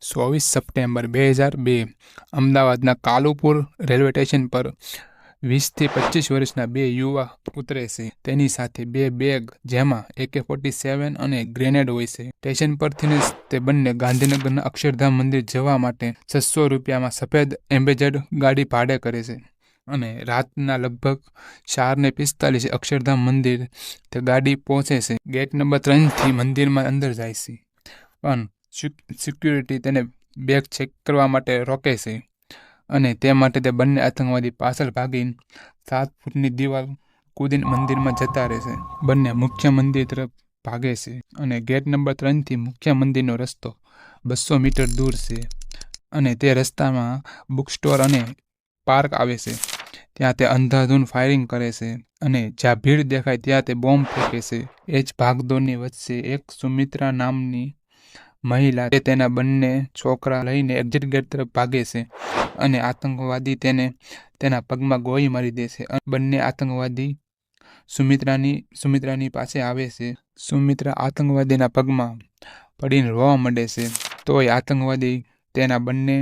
24 September 2002 અમદાવાદના Kalupur railway station પર 20 થી 25 વર્ષના બે યુવા ઉતરે છે. તેની સાથે બે બેગ જેમાં AK-47 અને ગ્રેનેડ હોય છે. સ્ટેશન પરથી તે બંને ગાંધીનગરના અક્ષરધામ મંદિર જવા માટે 600 રૂપિયામાં સફેદ એમ્બેસેડર ગાડી ભાડે કરે છે અને રાતના લગભગ 4:45 અક્ષરધામ મંદિર તે ગાડી પહોંચે છે. ગેટ નંબર 3થી મંદિરમાં અંદર જાય છે, પણ સિક્યુરિટી તેને બેગ ચેક કરવા માટે રોકે છે અને તે માટે તે બંને આતંકવાદી પાછળ ભાગીને 7 ફૂટની દિવાલ કૂદીને મંદિરમાં જતા રહે છે. બંને મુખ્ય મંદિર તરફ ભાગે છે અને ગેટ નંબર 3થી મુખ્ય મંદિરનો રસ્તો 200 મીટર દૂર છે અને તે રસ્તામાં બુક સ્ટોર અને પાર્ક આવે છે. ત્યાં તે અંધાધૂંધ ફાયરિંગ કરે છે અને જ્યાં ભીડ દેખાય ત્યાં તે બોમ્બ ફેંકે છે. એ જ ભાગદોડની વચ્ચે એક સુમિત્રા નામની મહિલા તે તેના બંને છોકરા લઈને એક્ઝિટ ગેટ તરફ ભાગે છે અને આતંકવાદી તેના પગમાં ગોળી મારી દે છે. બંને આતંકવાદી સુમિત્રાની પાસે આવે છે. સુમિત્રા આતંકવાદીના પગમાં પડીને રોવા માંડે છે. તોય આતંકવાદી તેના બંને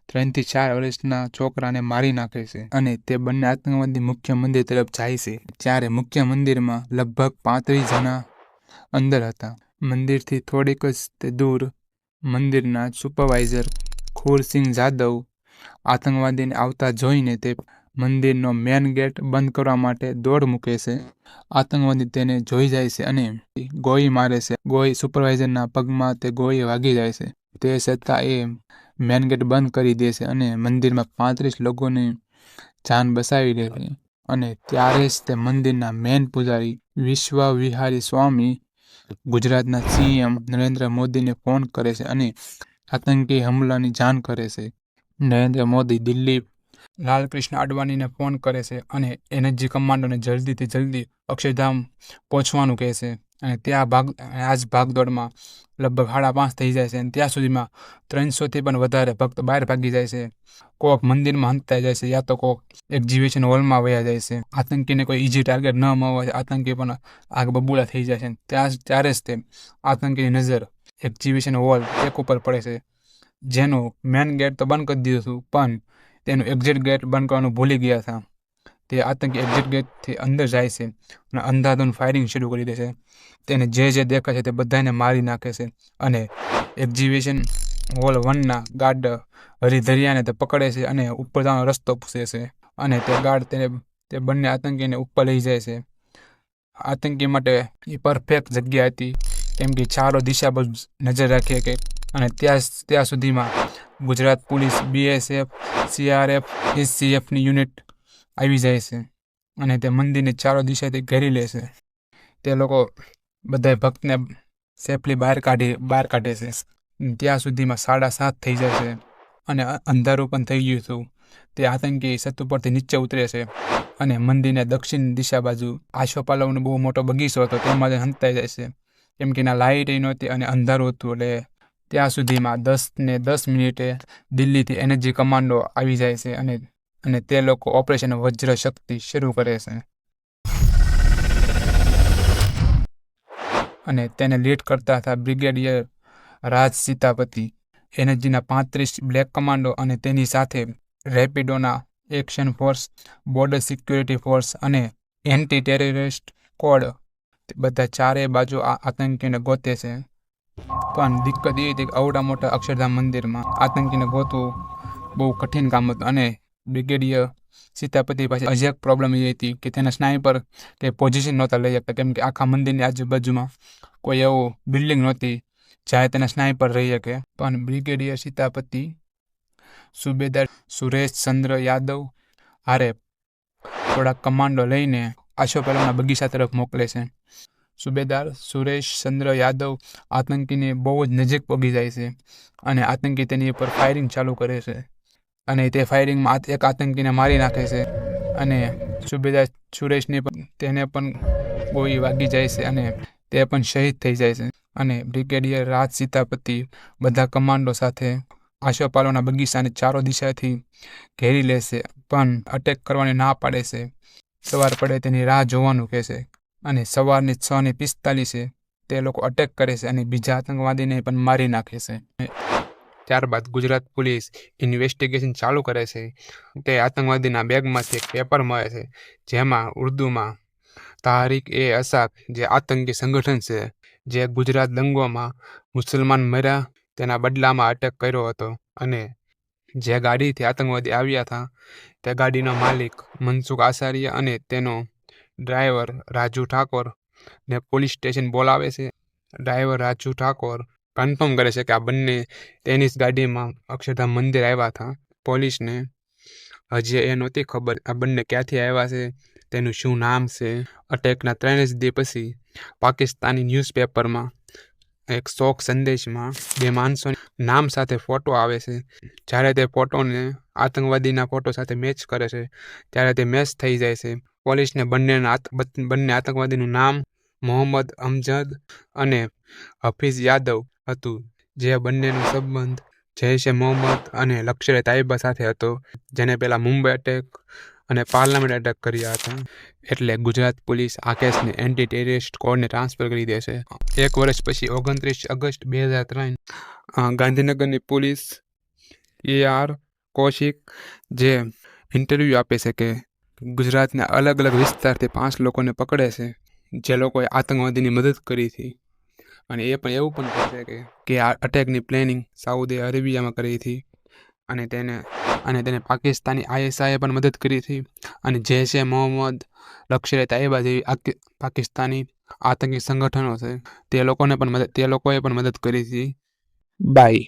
3 થી 4 વર્ષના છોકરાને મારી નાખે છે અને તે બંને આતંકવાદી મુખ્ય મંદિર તરફ જાય છે. જ્યારે મુખ્ય મંદિરમાં લગભગ 35 જણા અંદર હતા. મંદિરથી થોડીક જ તે દૂર મંદિરના સુપરવાઇઝર ખુરસિંહ જાદવ આતંકવાદીને આવતા જોઈને તે મંદિરનો મેન ગેટ બંધ કરવા માટે દોડ મૂકે છે. આતંકવાદી તેને જોઈ જાય છે અને ગોળી મારે છે. સુપરવાઇઝરના પગમાં તે ગોળી વાગી જાય છે. તે છતાં એ મેન ગેટ બંધ કરી દે છે અને મંદિરમાં 35 લોકોની જાન બચાવી લે છે. અને ત્યારે જ તે મંદિરના મેન પૂજારી વિશ્વવિહારી સ્વામી ગુજરાતના CM નરેન્દ્ર મોદીને ફોન કરે છે અને આતંકી હુમલાની જાણ કરે છે. નરેન્દ્ર મોદી દિલ્હી લાલકૃષ્ણ અડવાણીને ફોન કરે છે અને એનર્જી કમાન્ડોને જલ્દીથી જલ્દી અક્ષરધામ પહોંચવાનું કહે છે. અને આ જ ભાગદોડમાં લગભગ 5:30 થઈ જાય છે અને ત્યાં સુધીમાં 300થી પણ વધારે ભક્ત બહાર ભાગી જાય છે. કોક મંદિરમાં હંતાઈ જાય છે, યા તો કોક એક્ઝિબિશન હોલમાં વયા જાય છે. આતંકીને કોઈ ઈઝી ટાર્ગેટ ન મળવા આતંકી પણ આગ બબૂલા થઈ જાય છે. ત્યારે જ તે આતંકીની નજર એક્ઝિબિશન હોલ એક ઉપર પડે છે, જેનું મેન ગેટ તો બંધ કરી દીધું હતું, પણ તેનું એક્ઝિટ ગેટ બંધ કરવાનું ભૂલી ગયા હતા. તે આતંકી એક્ઝિટ ગેટથી અંદર જાય છે અને અંધાધૂંધ ફાયરિંગ શરૂ કરી દે છે. તેને જે દેખાય છે તે બધાને મારી નાખે છે અને એક્ઝિબિશન હોલ 1ના ગાર્ડ હરિધરિયાને તે પકડે છે અને ઉપર જવાનો રસ્તો પૂછે છે અને તે ગાર્ડ તે બંને આતંકીને ઉપર લઈ જાય છે. આતંકી માટે એ પરફેક્ટ જગ્યા હતી, કેમ કે ચારો દિશા પર નજર રાખી શકે અને ત્યાં સુધીમાં ગુજરાત પોલીસ, BSF, CRF, SCFની યુનિટ આવી જાય છે અને તે મંદિરની ચારો દિશાથી ઘેરી લે છે. તે લોકો બધા ભક્તને સેફલી બહાર કાઢે છે. ત્યાં સુધીમાં 7:30 થઈ જાય છે અને અંધારું પણ થઈ ગયું હતું. તે આતંકી છત ઉપરથી નીચે ઉતરે છે અને મંદિરના દક્ષિણ દિશા બાજુ આસોપાલવનો બહુ મોટો બગીચો હતો, તેમાં હંતાઈ જાય છે, કેમ કે એના લાઇટ નહોતી અને અંધારું હતું. એટલે ત્યાં સુધીમાં 10:10 દિલ્હીથી એનર્જી કમાન્ડો આવી જાય છે અને તે લોકો ઓપરેશન વજ્ર શક્તિ શરૂ કરે છે. અને તેને લીડ કરતા હતા બ્રિગેડિયર રાજ સીતાપતિ. એનર્જીના 35 બ્લેક કમાન્ડો અને તેની સાથે રેપિડોના action force, border security force and anti terrorist squad બધા ચારેય બાજુ આતંકીને ગોતે છે. પણ દિક્કત એ હતી કે આવડા મોટા અક્ષરધામ મંદિરમાં આતંકીને ગોતવું બહુ કઠિન કામ હતું અને બ્રિગેડિયર સીતાપતિ પાસે હજી એક પ્રોબ્લેમ એ હતી કે તેના સ્નાઈપર કે પોઝિશન નહોતા લઈ શકતા, કેમ કે આખા મંદિરની આજુબાજુમાં કોઈ એવું બિલ્ડિંગ નહોતી જ્યાં તેના સ્નાઈપર રહી શકે. પણ બ્રિગેડિયર સીતાપતિ સુબેદાર સુરેશચંદ્ર યાદવ હારે થોડા કમાન્ડો લઈને આસોપાલવના બગીચા તરફ મોકલે છે. સુબેદાર સુરેશચંદ્ર યાદવ આતંકીની બહુ જ નજીક પગી જાય છે અને આતંકી તેની ઉપર ફાયરિંગ ચાલુ કરે છે અને તે ફાયરિંગમાં એક આતંકીને મારી નાખે છે અને સુબેદાર સુરેશને તેને પણ ગોળી વાગી જાય છે અને તે પણ શહીદ થઈ જાય છે. અને બ્રિગેડિયર રાજ સીતાપતિ બધા કમાન્ડો સાથે આસોપાલવના બગીચાને ચારો દિશાથી ઘેરી લેશે, પણ અટેક કરવાની ના પાડે છે. સવાર પડે તેની રાહ જોવાનું કહે છે અને સવારની 6:45 તે લોકો અટેક કરે છે અને બીજા આતંકવાદીને પણ મારી નાખે છે. ત્યારબાદ ગુજરાત પોલીસ ઇન્વેસ્ટિગેશન ચાલુ કરે છે. તે આતંકવાદીના બેગમાંથી એક પેપર મળે છે, જેમાં ઉર્દુમાં તાહરીક-એ-અસાદ જે આતંકી સંગઠન છે, જે ગુજરાત દંગોમાં મુસલમાન મર્યા તેના બદલામાં અટેક કર્યો હતો, અને જે ગાડીથી આતંકવાદી આવ્યા હતા તે ગાડીનો માલિક મનસુખ આસારિયા અને તેનો ડ્રાઈવર રાજુ ઠાકોરને પોલીસ સ્ટેશન બોલાવે છે. ડ્રાઈવર રાજુ ઠાકોર કન્ફર્મ કરે છે કે આ બંને તેની જ ગાડીમાં અક્ષરધામ મંદિર આવ્યા હતા. પોલીસને હજી એ નહોતી ખબર આ બંને ક્યાંથી આવ્યા છે, તેનું શું નામ છે. અટેકના 3 જ દિવસ પછી પાકિસ્તાની ન્યૂઝપેપરમાં એક શોક સંદેશમાં બે માણસોના નામ સાથે ફોટો આવે છે. જ્યારે તે ફોટોને આતંકવાદીના ફોટો સાથે મેચ કરે છે ત્યારે તે મેચ થઈ જાય છે. પોલીસને બંને આતંકવાદીનું નામ મોહમ્મદ અમજદ અને હફીઝ યાદવ હતું, જે બંનેનો સંબંધ જૈશ એ મોહમ્મદ અને લશ્કર-એ-તૈયબા સાથે હતો, જેને પહેલા મુંબઈ અટેક અને પાર્લામેન્ટ અટેક કર્યા હતા. એટલે ગુજરાત પોલીસ આ કેસને એન્ટી ટેરરિસ્ટ કોર્ટને ટ્રાન્સફર કરી દે છે. 1 વર્ષ પછી 29 ઓગસ્ટ 2003 ગાંધીનગરની પોલીસ AR કૌશિક જે ઇન્ટરવ્યૂ આપે છે કે ગુજરાતના અલગ અલગ વિસ્તારથી 5 લોકોને પકડે છે, જે લોકોએ આતંકવાદીની મદદ કરી હતી. અને એ પણ એવું પણ કહે છે કે આ અટેકની પ્લેનિંગ સાઉદી અરેબિયામાં કરી હતી, અને તેને પાકિસ્તાની ISIએ પણ મદદ કરી હતી, અને જૈશ એ મોહમ્મદ, લશ્કર-એ-તૈયબા જેવી પાકિસ્તાની આતંકી સંગઠનો છે તે લોકોએ પણ મદદ કરી હતી. બાય.